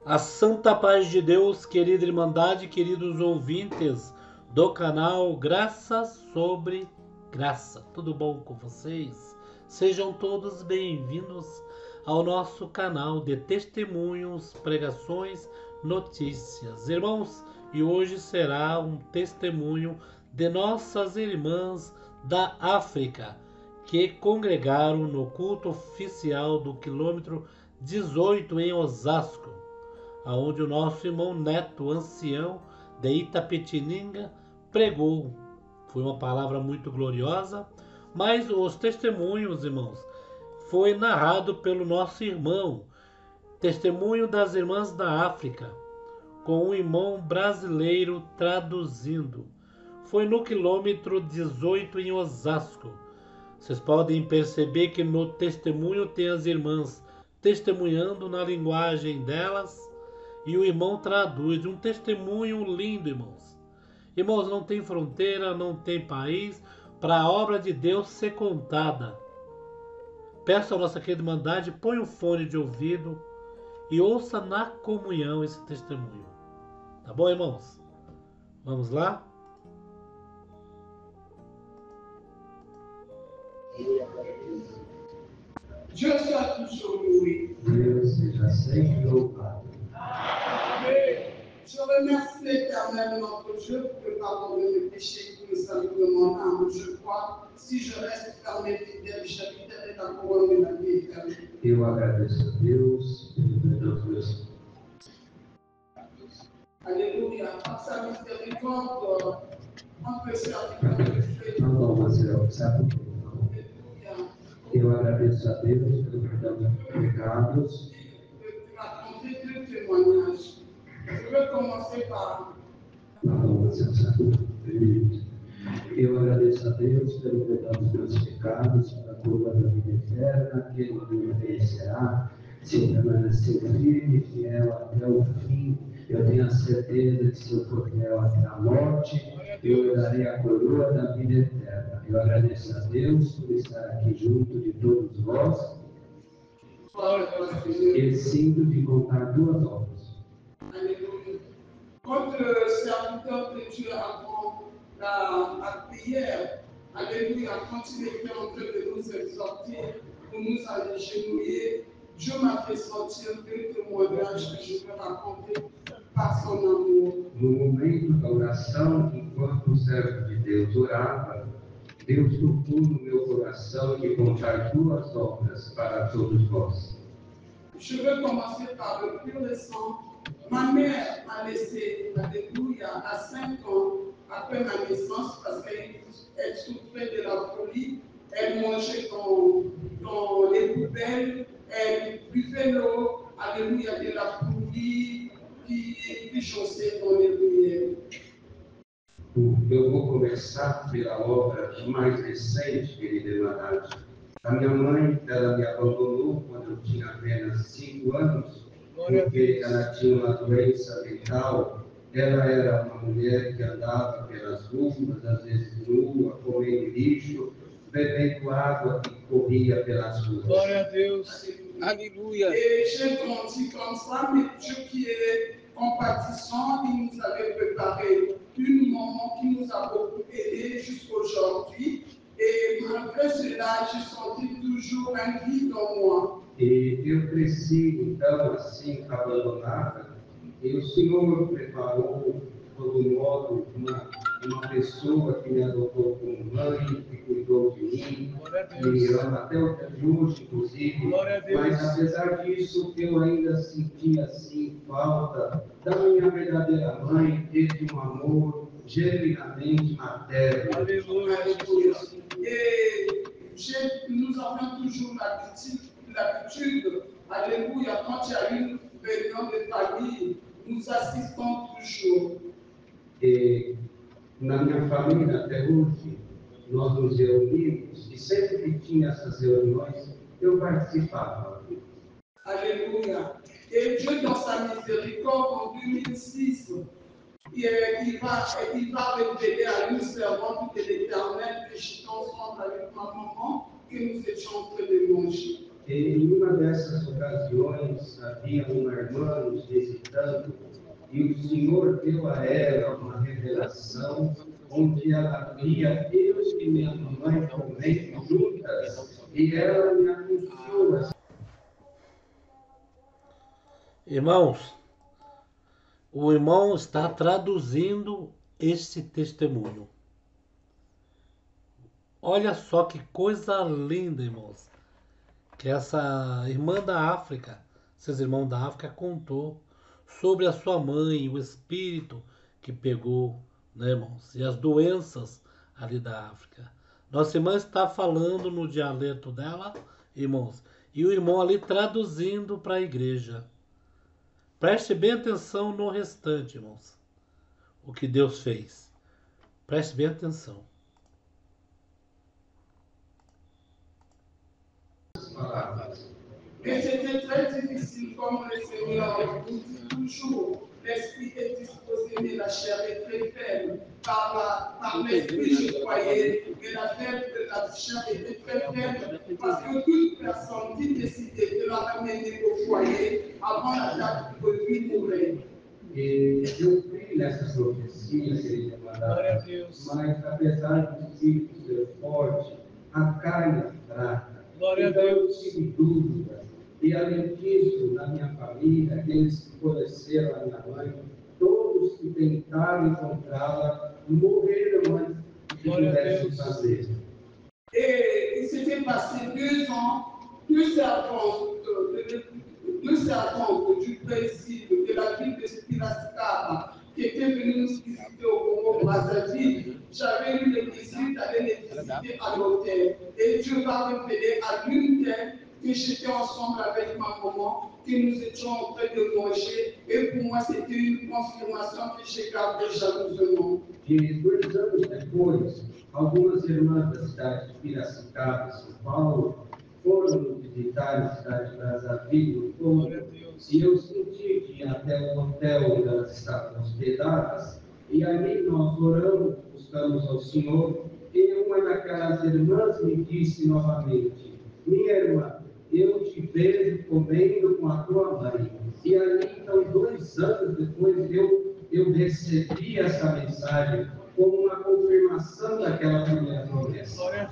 A santa paz de Deus, querida Irmandade, queridos ouvintes do canal Graça sobre Graça. Tudo bom com vocês? Sejam todos bem-vindos ao nosso canal de testemunhos, pregações, notícias. Irmãos, e hoje será um testemunho de nossas irmãs da África que congregaram no culto oficial do quilômetro 18 em Osasco, aonde o nosso irmão Neto, ancião de Itapetininga, pregou. Foi uma palavra muito gloriosa, mas os testemunhos, irmãos, foi narrado pelo nosso irmão, testemunho das irmãs da África, com um irmão brasileiro traduzindo. Foi no quilômetro 18 em Osasco. Vocês podem perceber que no testemunho tem as irmãs testemunhando na linguagem delas e o irmão traduz. Um testemunho lindo, irmãos. Irmãos, não tem fronteira, não tem país para a obra de Deus ser contada. Peço a nossa querida Irmandade, põe um fone de ouvido e ouça na comunhão esse testemunho. Tá bom, irmãos? Vamos lá? Deus seja toujours Deus seja sempre louvado. Amém. Je remercie l'Éternel, notre Dieu, pour le pardon de mes péchés que nous avons demandé. Je crois, si je reste fermé fidèle, j'habiterai la couronne de la vie éternelle. Eu agradeço a Deus pelo perdão dos meus. Alléluia. Par sa miséricorde, on peut servir de Dieu. Então, você sabe que Alléluia. eu agradeço a Deus pelo perdão dos meus pecados. Tu m'as conté deux témoignages. Je veux commencer par Então, você sabe que eu agradeço a Deus pelo perdão dos meus pecados, pela curva da vida eterna, aquele que me obedecerá, se eu permanecer firme e fiel até o fim. Eu tenho a certeza que se eu for fiel até a morte, eu darei a coroa da vida eterna. Eu agradeço a Deus por estar aqui junto de todos vós e sinto de contar duas obras. Alléluia. Quand le serviteur de Dieu avant la prière, Alléluia, quand il était en train de nous exhorter pour nous agenouiller, Dieu m'a fait sentir deux témoignages que je peux raconter par son amour. No momento da oração, enquanto o servo de Deus orava, Deus tocou no meu coração de contar duas obras para todos vós. Je veux commencer par le plus récent. Ma mère m'a laissé, alléluia, à 5 ans après ma naissance parce qu'elle souffrait de la folie. Elle mangeait dans les poubelles, elle buvait l'eau, alléluia, de la pluie qui chaussait dans les ruelles. Eu vou começar pela obra mais recente, querida Irmandade. A minha mãe, ela me abandonou quando eu tinha apenas 5 anos, porque ela tinha uma doença mental. Ela era uma mulher que andava pelas ruas, às vezes nua, comendo lixo, bebendo água que corria pelas ruas. Glória a Deus. Aleluia. Et j'ai grandi comme ça, mais Dieu qui est compatissant, il nous avait préparé une maman qui nous a beaucoup aidés jusqu'aujourd'hui. Et malgré cela, j'ai senti toujours un vide en moi. E eu cresci, então, assim, abandonada, e o Senhor preparou, de todo modo, uma pessoa que me adotou como mãe, que cuidou de mim, me ama até hoje, inclusive, mas apesar disso, eu ainda sentia, assim, falta da minha verdadeira mãe, desde um amor genuinamente materno. Aleluia. Et nous avons toujours l'habitude, alléluia, quand il y a une réunion de famille, nous assistons toujours. E na minha família, até hoje, nós nos reunimos e sempre que tinha essas reuniões, eu participava. Alléluia. Et Dieu, dans sa miséricorde, en 2006, il va révéler à une servante de l'Éternel que j'étais ensemble avec ma maman, que nous étions en train de manger. E em uma dessas ocasiões, havia uma irmã nos visitando, e o Senhor deu a ela uma revelação, onde ela via eu e minha mãe comendo juntas, e ela me anunciou assim. Irmãos, o irmão está traduzindo este testemunho. Olha só que coisa linda, irmãos, que essa irmã da África, esses irmãos da África contou sobre a sua mãe, o espírito que pegou, né, irmãos, e as doenças ali da África. Nossa irmã está falando no dialeto dela, irmãos, e o irmão ali traduzindo para a igreja. Preste bem atenção no restante, irmãos, o que Deus fez. Preste bem atenção. Mais c'était très difficile, comme le Seigneur nous dit toujours. L'esprit est disposé, mais la chair est très faible. Par l'esprit, je croyais, mais la chair était très faible. Parce que toute personne qui décidait de la ramener au foyer, avant la date de lui mourait. E eu creio nessa profecia, querida Madalena, mas apesar do espírito ser forte, a carne é fraca. Então eu tive dúvida. E além disso, na minha família, aqueles que conheceram a minha mãe, todos que tentaram encontrá-la, morreram antes de que pudessem fazer. Et il s'était passé 2 ans, deux servants du Brésil, de la ville de Piracicaba, qui étaient venus nous visiter au Congo Brazzaville. J'avais eu le plaisir d'aller les visiter à l'hôtel. Et Dieu va révéler à l'une d'elles que j'étais ensemble avec ma maman, que nous étions en train de manger. Et pour moi, c'était une confirmation que j'ai gardée jalousement. E 2 anos depois, algumas irmãs da cidade de Piracicaba, São Paulo, foram nos visitar na cidade de Brazzaville, no Congo, e eu senti que ir até o hotel onde elas estavam hospedadas, e ali nós oramos, buscamos ao Senhor, e uma daquelas irmãs me disse novamente: minha irmã, eu te vejo comendo com a tua mãe. E ali, então, 2 anos depois, eu recebi essa mensagem como uma confirmação daquela primeira promessa.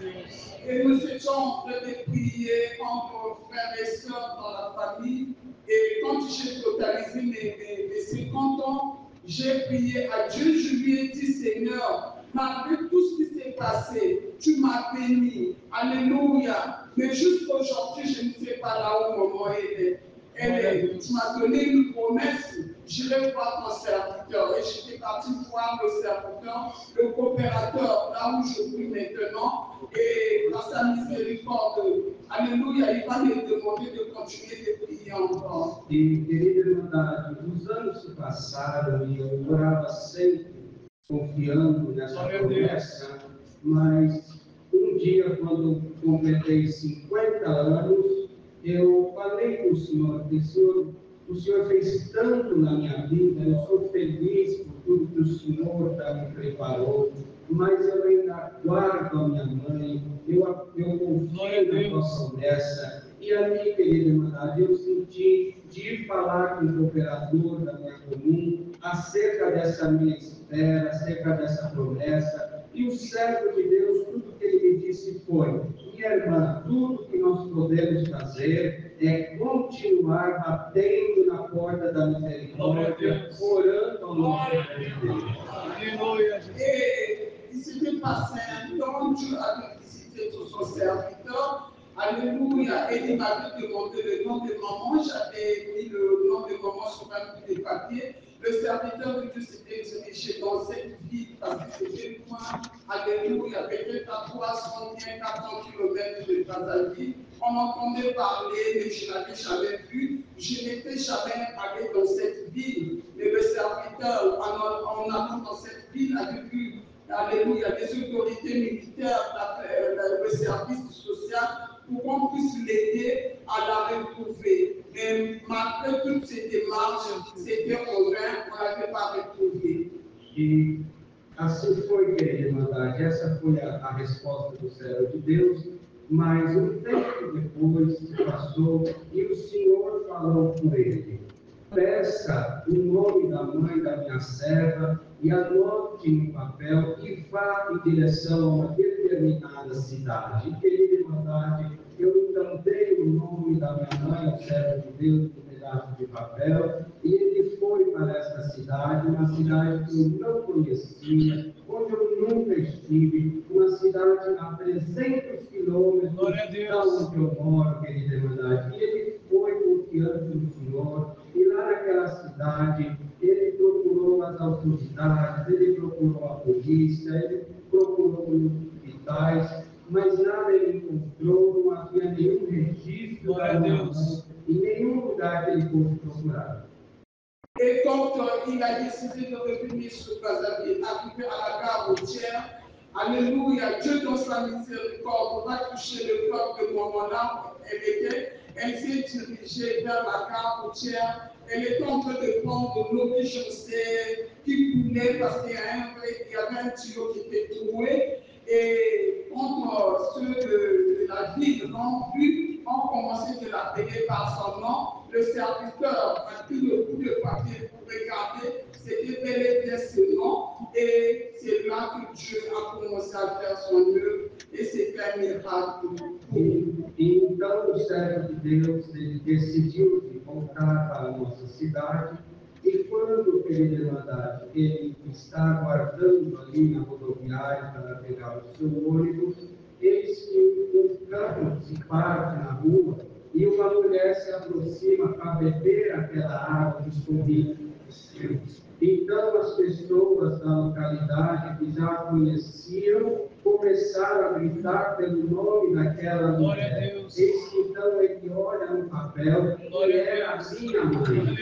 Et nous étions en train de prier entre frères et sœurs dans la famille. Et quand j'ai totalisé mes 50 ans, j'ai prié à Dieu. Je lui ai dit: Seigneur, malgré tout ce qui s'est passé, tu m'as béni. Alléluia. Mais jusqu'aujourd'hui, je ne sais pas là où maman est. Tu m'as donné une promesse. J'irai voir ton serviteur. Et j'étais parti voir le serviteur, le coopérateur, là où je prie maintenant. Et par sa miséricorde, alléluia, il va me demander de continuer de prier encore. E, querida irmandade, os anos se passaram e eu orava sempre confiando nessa promessa, mas um dia, quando completei 50 anos, eu falei para o Senhor, o Senhor fez tanto na minha vida, eu sou feliz por tudo que o Senhor já me preparou, mas eu ainda guardo a minha mãe, eu confio na tua promessa. E ali, querida irmandade, eu senti de falar com o cooperador da minha comum acerca dessa minha espera, acerca dessa promessa. E o servo de Deus, tudo que ele me disse foi: minha irmã, tudo que nós podemos fazer é continuar batendo na porta da misericórdia, orando ao nosso Deus. Et il s'était passé un temps, Dieu avait visité son serviteur. Alléluia. Et il m'avait demandé le nom de maman. J'avais mis le nom de maman sur un bout de papier. Le serviteur de Dieu s'était dirigé dans cette ville parce que c'était loin. Alléluia. Peut-être à 300, 400 km de Brazzaville. On entendait parler, mais je n'avais jamais vu. Je n'étais jamais allé dans cette ville. Mais le serviteur, en allant dans cette ville, avait vu, alléluia, les autorités militaires, le service social, pour qu'on puisse l'aider à la retrouver. Mais malgré toutes ces démarches, c'était en vain, on ne l'avait pas retrouvé. E assim foi, querida irmandade, essa foi a resposta do servo de Deus. Mas um tempo depois se passou e o Senhor falou com ele: peça o nome da mãe da minha serva e anote no papel e vá em direção a uma determinada cidade. E querida irmandade, eu então dei o nome da minha mãe ao servo de Deus no pedaço de papel e ele foi para essa cidade, uma cidade que eu não conhecia, onde eu nunca estive, uma cidade a 300 quilômetros da onde eu moro, querida irmandade. E ele foi confiando no Senhor, e lá naquela cidade, ele procurou as autoridades, ele procurou a polícia, ele procurou os hospitais, mas nada ele encontrou, não havia nenhum registro da minha mãe, em nenhum lugar que ele fosse procurar. Et quand il a décidé de revenir sur Brazzaville, arrivé à la gare routière, alléluia, Dieu dans sa miséricorde va toucher le corps de moment-là, elle s'est dirigée vers la gare routière, elle était en train de prendre l'eau qui coulait parce qu'il y avait un tuyau qui était troué, et quand ceux de la ville l'ont vu, ont commencé de l'appeler par son nom. Le serviteur a pris le bout de papier pour regarder, c'était bel et bien ce nom, et c'est là que Dieu a commencé à faire son œuvre, et c'était un miracle. Então o servo de Deus ele decidiu voltar para a nossa cidade, e quando ele está aguardando ali na rodoviária para pegar o seu ônibus, eis que um carro se parte na rua e uma mulher se aproxima para beber aquela água que escorria. Então as pessoas da localidade que já conheciam começaram a gritar pelo nome daquela mulher. Eis que então ele olha no papel e era a minha mãe. Ele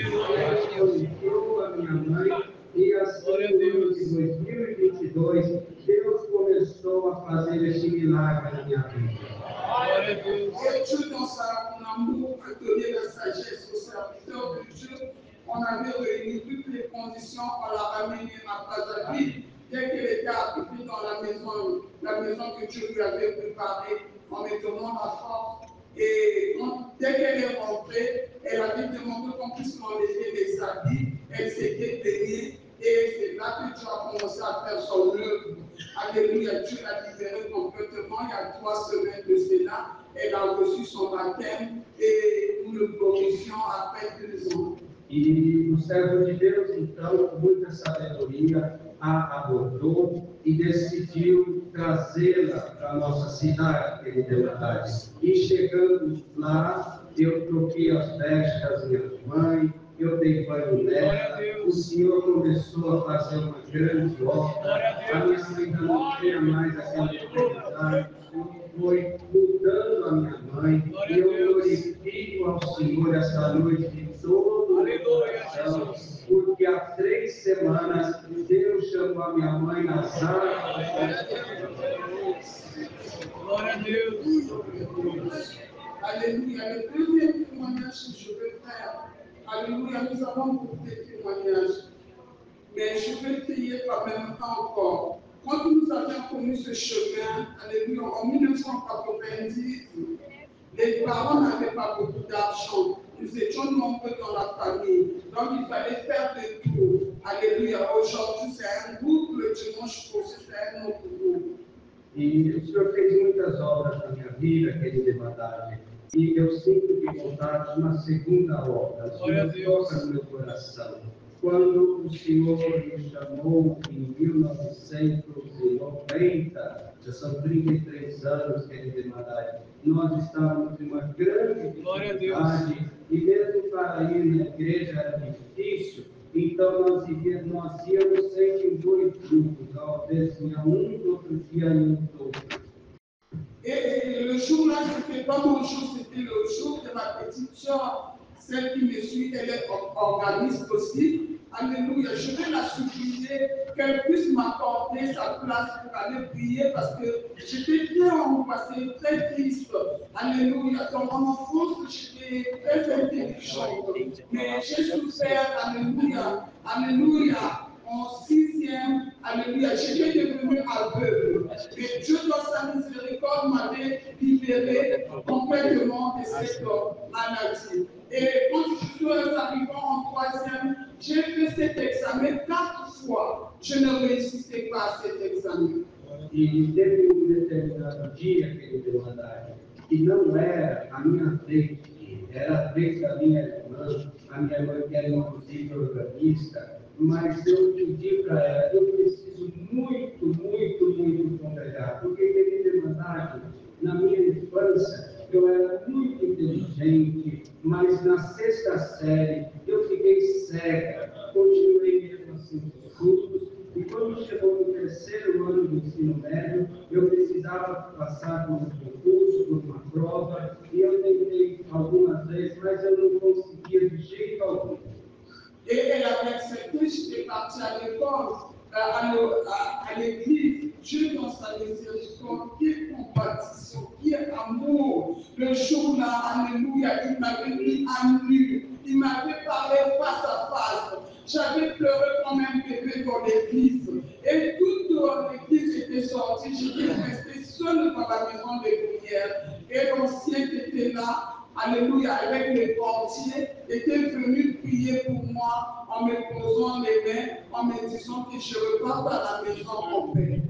conheceu a minha mãe e assim no ano de 2022 Deus começou a fazer esse milagre na minha vida. Et Dieu, dans son amour, a donné la sagesse au serviteur de Dieu. On avait réuni toutes les conditions, on l'a ramené à Brazzaville. Dès qu'elle était arrivée dans la maison que Dieu lui avait préparée, en me donnant la force. Et dès qu'elle est rentrée, elle avait demandé qu'on puisse m'enlever les habits. Elle s'était baignée. Et c'est là que Dieu a commencé à faire son œuvre. Alléluia, Dieu l'a libérée complètement. Il y a 3 semaines de cela, elle a reçu son baptême et nous le glorifions après 2 ans. E o servo de Deus, então, com muita sabedoria, a abordou e decidiu trazê-la para a nossa cidade, querida irmandade. E chegando lá, eu troquei as vestes das minhas mães, eu dei banho nela, o Senhor começou a fazer uma grande obra, a minha mãe não tinha mais aquela oportunidade, o Senhor foi mudando a minha mãe, e eu glorifico ao Senhor essa noite de todo o coração, porque há 3 semanas Deus chamou a minha mãe nas águas. Glória a Deus. Alléluia. Le deuxième témoignage que je veux faire, alléluia, nous avons beaucoup de témoignages, mais je veux payer quand même encore. Quand nous avions connu ce chemin, alléluia, en 1990, les parents n'avaient pas beaucoup d'argent. Nous étions nombreux dans la famille. Donc il fallait faire des tours. Alléluia. Aujourd'hui, c'est un groupe. Le dimanche prochain, c'est un autre groupe. E o Senhor fez muitas obras na minha vida, querida irmandade. E eu sinto que contar uma segunda obra. O Senhor toca no meu coração. Quando o Senhor me chamou em 1990, já são 33 anos, querida irmandade, nós estávamos em uma grande dificuldade, e mesmo para ir na igreja era difícil, então nós íamos sempre em 2 grupos, às vezes ia um, outro dia ia outro. Et le jour-là, c'était pas mon jour, c'était le jour de ma petite soeur, celle qui me suit, elle est organiste aussi. Alléluia, je vais la supplier qu'elle puisse m'accorder sa place pour aller prier parce que j'étais bien angoissée, très triste. Alléluia, dans mon enfance, j'étais très intelligente, mais j'ai souffert, alléluia, alléluia. En 6e, alléluia, j'étais devenu aveugle. Mais Dieu, dans sa miséricorde, m'avait libéré libéré complètement de cette maladie. Et quand je suis arrivé en troisième, j'ai fait cet examen 4 fois. Je ne réussissais pas à cet examen. E teve determinado dia, querido irmandade, que não era a minha vez, era a vez da minha irmã, a minha irmã que era inclusive organista, mas eu pedi para ela, eu preciso muito congregar, porque, querida irmandade, na minha infância, eu era muito inteligente, mas na 6ª série eu fiquei cega, continuei mesmo assim os estudos, e quando chegou no 3º ano do ensino médio, eu precisava passar por um concurso, por uma prova, e eu tentei algumas vezes, mas eu não conseguia de jeito algum. Et elle avait accepté, j'étais partie à l'école, à l'église, Dieu dans sa miséricorde, quelle compassion, quel amour. Le jour-là, alléluia, il m'avait mis à nu, il m'avait parlé face à face. J'avais pleuré comme un bébé dans l'église. Et toute l'église était sortie, j'étais restée seule dans la maison de prière. Et l'ancien qui était là, alléluia, avec les portiers, était venu prier pour moi en me posant les mains, en me disant que je reparte à la maison en paix.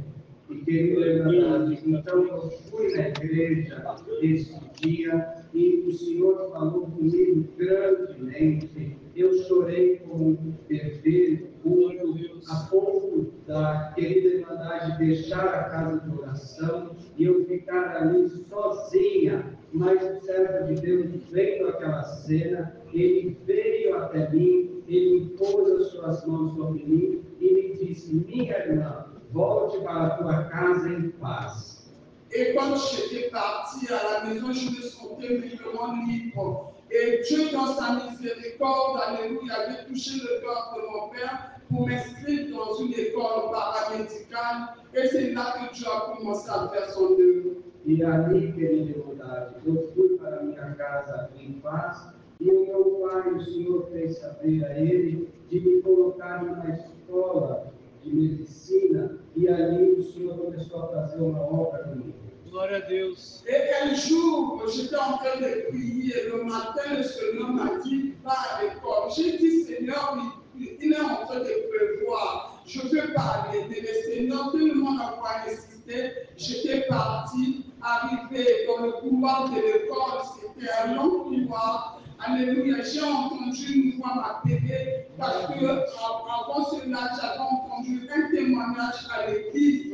E querida irmandade, então eu fui na igreja esse dia e o Senhor falou comigo grandemente. Eu chorei como um bebê culto, a ponto da querida irmandade deixar a casa de oração e eu ficar ali sozinha. Mas o servo de Deus, vendo aquela cena, ele veio até mim, ele pôs as suas mãos sobre mim e me disse: minha irmã, volte para a tua casa em paz. Et quand j'étais partie à la maison, je me sentais vraiment libre. Et Dieu, dans sa miséricorde, alléluia, avait touché le cœur de mon père pour m'inscrire dans une école paramédicale. Et c'est là que Dieu a commencé à faire son œuvre. E ali, querida irmandade, eu fui para a minha casa em paz. E o meu pai, o Senhor fez saber a ele de me colocar numa escola de medicina. E ali o Senhor começou a fazer uma obra comigo. Glória a Deus. Et un jour, j'étais en train de prier. Le matin, le Seigneur m'a dit, va à l'école. J'ai dit, Seigneur, il est en train de pleuvoir. Je veux parler. Mais le Seigneur, tellement d'avoir insisté, j'étais partie, arrivée dans le couloir de l'école. C'était un long couloir. Alléluia, j'ai entendu une voix m'appeler parce que avant cela, j'avais entendu un témoignage à l'église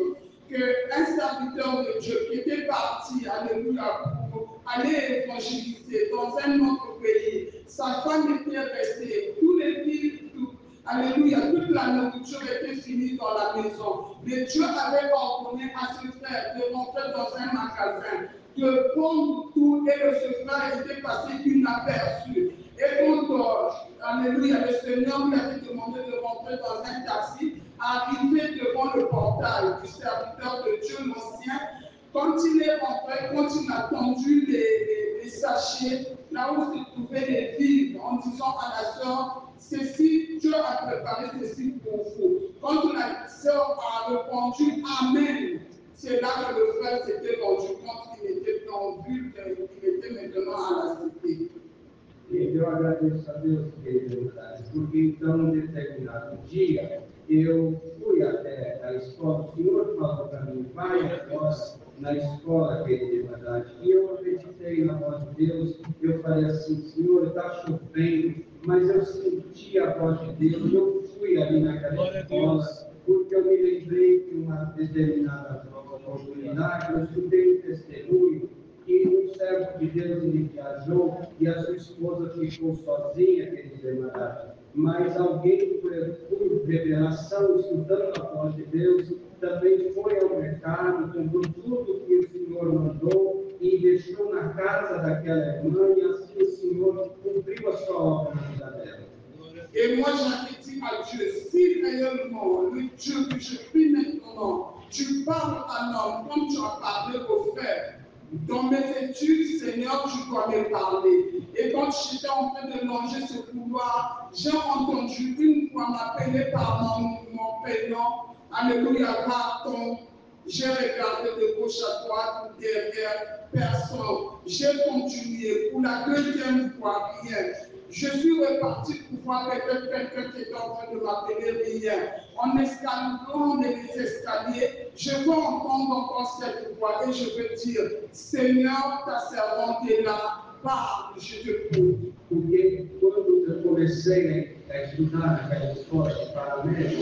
qu'un serviteur de Dieu qui était parti, alléluia, pour aller évangéliser dans un autre pays, sa femme était restée, tous les filles, alléluia, toute la nourriture était finie dans la maison. Mais Dieu avait ordonné à ce frère de rentrer dans un magasin, de prendre tout, et le frère était passé inaperçu. Et quand, alléluia, le Seigneur lui avait demandé de rentrer dans un taxi, arrivé devant le portail du serviteur de Dieu l'ancien, quand il est rentré, quand il a tendu les sachets, là où se trouvaient les vivres, en disant à la sœur, ceci, Dieu a préparé ceci pour vous. Quand la sœur a répondu Amen, c'est là que le frère s'était rendu compte qu'il était en vue, qu'il était maintenant à la cité. E eu agradeço a Deus, querida irmandade, porque então, num determinado dia, eu fui até a escola, o Senhor falou para mim, vai agora na escola, querida irmandade, e eu acreditei na voz de Deus, eu falei assim, Senhor, está chovendo, mas eu senti a voz de Deus, eu fui ali naquela escola, porque eu me lembrei que uma determinada oportunidade, eu escutei um testemunho, que um servo de Deus ele viajou e a sua esposa ficou sozinha, querida irmandade. Mas alguém, por revelação, estudando a voz de Deus, também foi ao mercado, comprou tudo que o Senhor mandou e deixou na casa daquela irmã, e assim o Senhor cumpriu a sua obra na vida dela. Et moi, j'avais dit à Dieu, si réellement le Dieu que je prie maintenant, tu parles à l'homme comme tu as parlé au frère, dans mes études, Seigneur, tu dois me parler. Et quand j'étais en train de longer ce couloir, j'ai entendu une voix m'appeler par mon prénom. Alléluia, par ton j'ai regardé de gauche à droite, derrière, personne. J'ai continué pour la deuxième fois, rien. Je suis reparti pour voir peut-être quelqu'un qui est en train de m'appeler, rien. En escalant les escaliers, je veux entendre encore cette voix et je veux dire, Seigneur, ta servante est là, parle, je te prie. Porque quando eu comecei a estudar naquela escola de paramédico,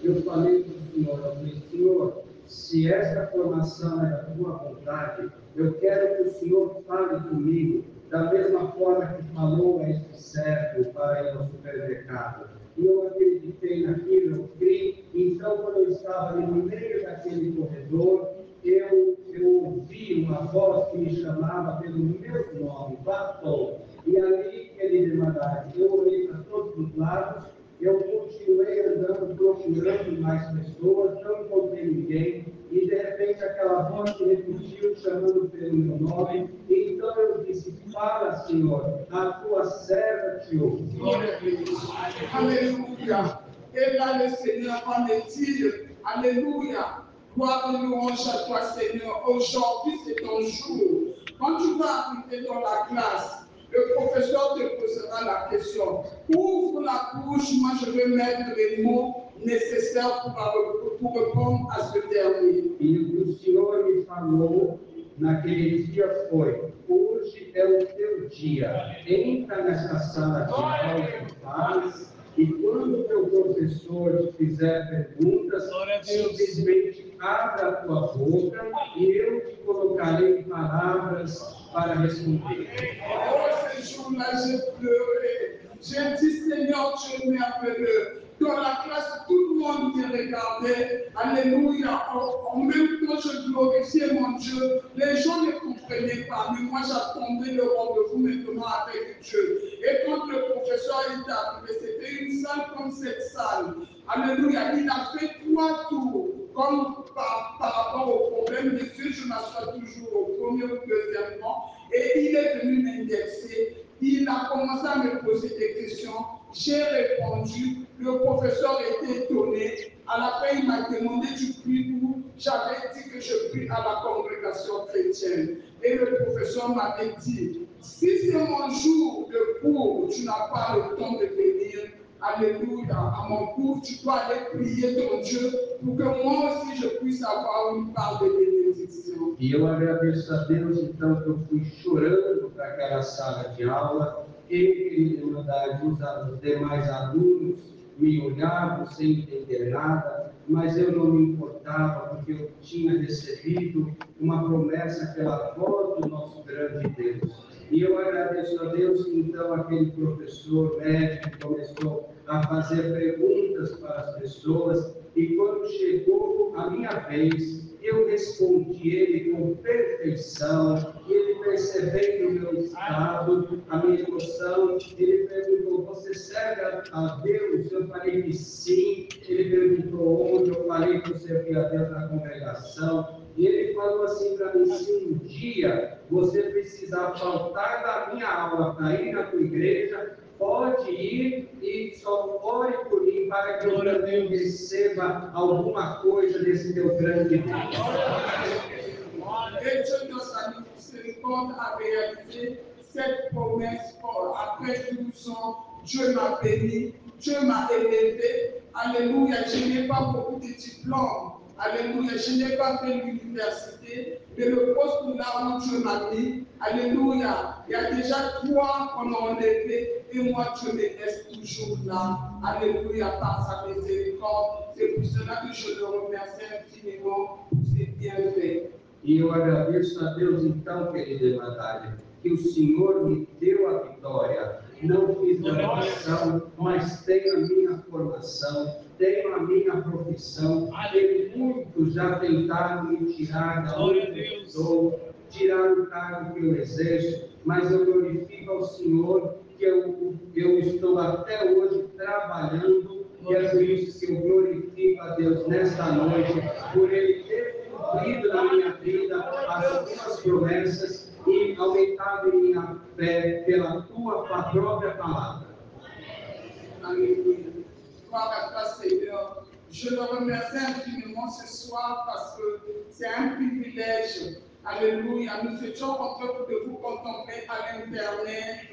eu falei para o Senhor, eu falei, Senhor, se essa formação é da tua vontade, eu quero que o Senhor fale comigo da mesma forma que falou a este servo para ir ao supermercado. E eu acreditei naquilo, eu criei. Então, quando eu estava ali no meio daquele corredor, eu ouvi uma voz que me chamava pelo meu nome, Batom. E ali, querida irmandade, eu olhei para todos os lados, eu continuei andando, procurando mais pessoas, não encontrei ninguém, e de repente aquela voz se repetiu, chamando pelo meu nome. Então eu disse, fala, Senhor, a tua serva te ouve. Alléluia. Et là, le Seigneur va me dire, Alléluia, gloire et louange à toi, Seigneur. Aujourd'hui, c'est ton jour. Quand tu vas arriver dans la classe, le professeur te posera la question. Ouvre la bouche, moi je vais mettre les mots nécessaires pour répondre à ce dernier. E o que o Senhor me falou naquele dia foi, hoje é o teu dia, entra nessa sala de aula em paz, e quando o teu professor te fizer perguntas, simplesmente abre a tua boca e eu te colocarei palavras para responder. Oh, ce jour-là, j'ai pleuré. J'ai dit, Seigneur, tu es merveilleux. Dans la classe, tout le monde me regardait. Alléluia. En même temps, je glorifiais mon Dieu. Les gens ne comprenaient pas, mais moi, j'attendais le rendez-vous maintenant avec Dieu. Et quand le professeur est arrivé, c'était une salle comme cette salle. Alléluia. Il a fait 3 tours. Comme par rapport au problème de Dieu, je m'assois toujours au premier ou deuxième rang. Et il est venu m'indexer. Il a commencé à me poser des questions. J'ai répondu. Le professeur était étonné. À la fin, il m'a demandé tu pries où? J'avais dit que je prie à la congrégation chrétienne. Et le professeur m'avait dit, si c'est mon jour de cours, tu n'as pas le temps de venir. Alléluia, à mon cours, tu dois aller prier ton Dieu pour que moi aussi je puisse avoir une part de bénédiction. E eu agradeço a Deus, então, que eu fui chorando para aquela sala de aula, e os demais alunos me olhavam sem entender nada, mas eu não me importava, porque eu tinha recebido uma promessa pela voz do nosso grande Deus. E eu agradeço a Deus que então aquele professor médico começou a fazer perguntas para as pessoas, e quando chegou a minha vez, eu respondi ele com perfeição, e ele percebendo o meu estado, a minha emoção, ele perguntou, você serve a Deus? Eu falei que sim. Ele perguntou onde, eu falei que eu servia a Deus na congregação, e ele falou assim para mim, se um dia você precisar faltar da minha aula para ir na tua igreja, pode ir e só ore por mim para que eu também receba alguma coisa desse teu grande Deus. Et Dieu, dans sa miséricorde, a réalisé cette promesse. Après 12 ans, Dieu m'a béni, Dieu m'a élevé. Alléluia, je n'ai pas beaucoup de diplômes. Alléluia, je n'ai pas fait l'université, mais le poste là où Dieu m'a mis, alléluia, il y a déjà 3 qu'on a enlevé et moi Dieu me laisse toujours là. Alléluia, par sa miséricorde. C'est pour cela que je le remercie infiniment pour ses bienfaits. E eu agradeço a Deus então, querida irmandade, que o Senhor me deu a vitória. Não fiz graduação, mas tenho a minha formação, tenho a minha profissão. E muitos já tentaram me tirar da onde eu estou, tirar o cargo que eu exerço, mas eu glorifico ao Senhor que eu estou até hoje trabalhando, e é por isso que eu glorifico a Deus nesta noite, por Ele ter cumprido na minha vida as tuas promessas e aumentado em minha fé pela tua própria palavra. Alléluia. Gloire à toi, Seigneur. Je le remercie infiniment ce soir parce que c'est un privilège. Alléluia. Nous étions en train de vous contempler à l'Internet,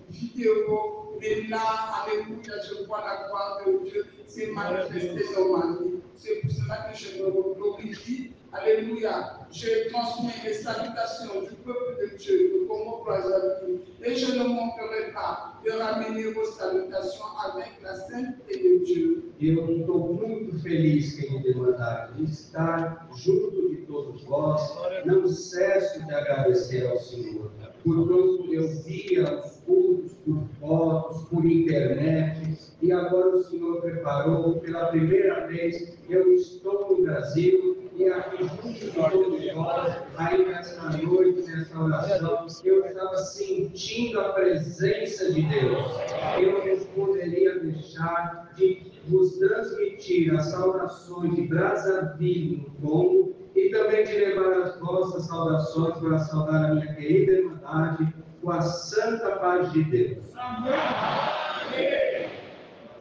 vidéo, mais là, alléluia, je vois la gloire de Dieu s'est manifestée dans ma vie. C'est pour cela que je me glorifie. Alléluia. Je transmets les salutations du peuple de Dieu, de Congo-Brazzaville. Et je ne manquerai pas de ramener vos salutations avec la sainteté de Dieu. Eu estou muito feliz, querida Irmandade, de estar junto de todos vós. Não cesso de agradecer ao Senhor. Portanto, eu via os cultos por fotos, por internet, e agora o Senhor preparou pela primeira vez. Eu estou no Brasil e aqui junto de todos vós, aí nesta noite, nessa oração, eu estava sentindo a presença de Deus. Eu não poderia deixar de vos transmitir as saudações de Brazzaville no Congo e também de levar as vossas saudações para saudar a minha querida Irmandade com a santa paz de Deus. Amém.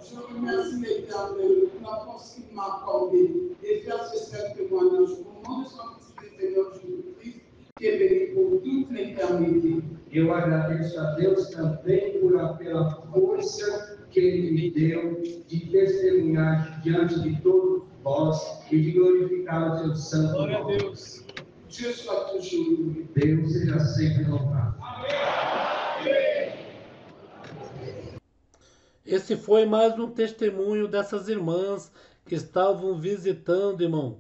Je remercie l'Éternel pour la force qu'il m'a accordée et faire ce saint témoignage au nom de son Fils et Seigneur Jésus-Christ qui est béni pour toute l'éternité. Eu agradeço a Deus também pela força que Ele me deu de testemunhar diante de todos vós e de glorificar o seu santo nome. Glória a Deus. Dieu soit toujours loué. Deus seja sempre louvado. Esse foi mais um testemunho dessas irmãs que estavam visitando, irmão,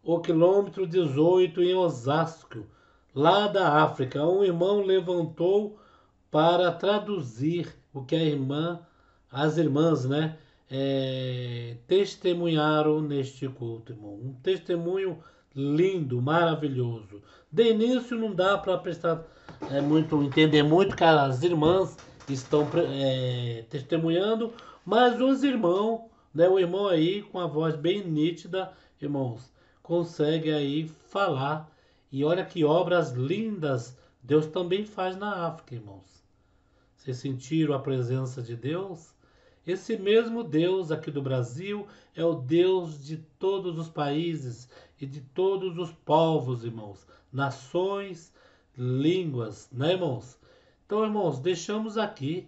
o quilômetro 18 em Osasco, lá da África. Um irmão levantou para traduzir o que as irmãs, né, testemunharam neste culto, irmão. Um testemunho lindo, maravilhoso. De início não dá para entender muito, cara, as irmãs estão testemunhando, mas os irmãos, né, o irmão aí com a voz bem nítida, irmãos, consegue aí falar. E olha que obras lindas Deus também faz na África, irmãos. Vocês sentiram a presença de Deus? Esse mesmo Deus aqui do Brasil é o Deus de todos os países e de todos os povos, irmãos, nações, línguas, né, irmãos? Então, irmãos, deixamos aqui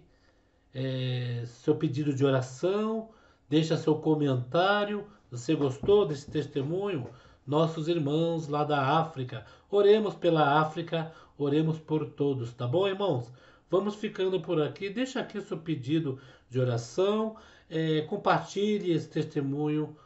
seu pedido de oração, deixa seu comentário. Você gostou desse testemunho? Nossos irmãos lá da África. Oremos pela África, oremos por todos, tá bom, irmãos? Vamos ficando por aqui. Deixa aqui seu pedido de oração. Compartilhe esse testemunho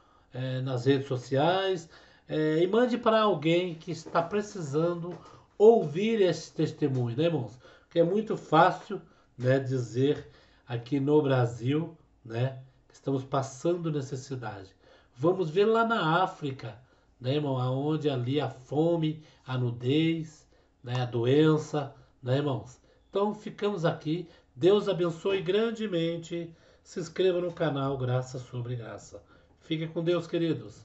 nas redes sociais. E mande para alguém que está precisando ouvir esse testemunho, né, irmãos? Que é muito fácil, né, dizer aqui no Brasil, né, que estamos passando necessidade. Vamos ver lá na África, né, irmão, aonde ali a fome, a nudez, né, a doença, né, irmãos? Então ficamos aqui. Deus abençoe grandemente. Se inscreva no canal Graça sobre Graça. Fique com Deus, queridos.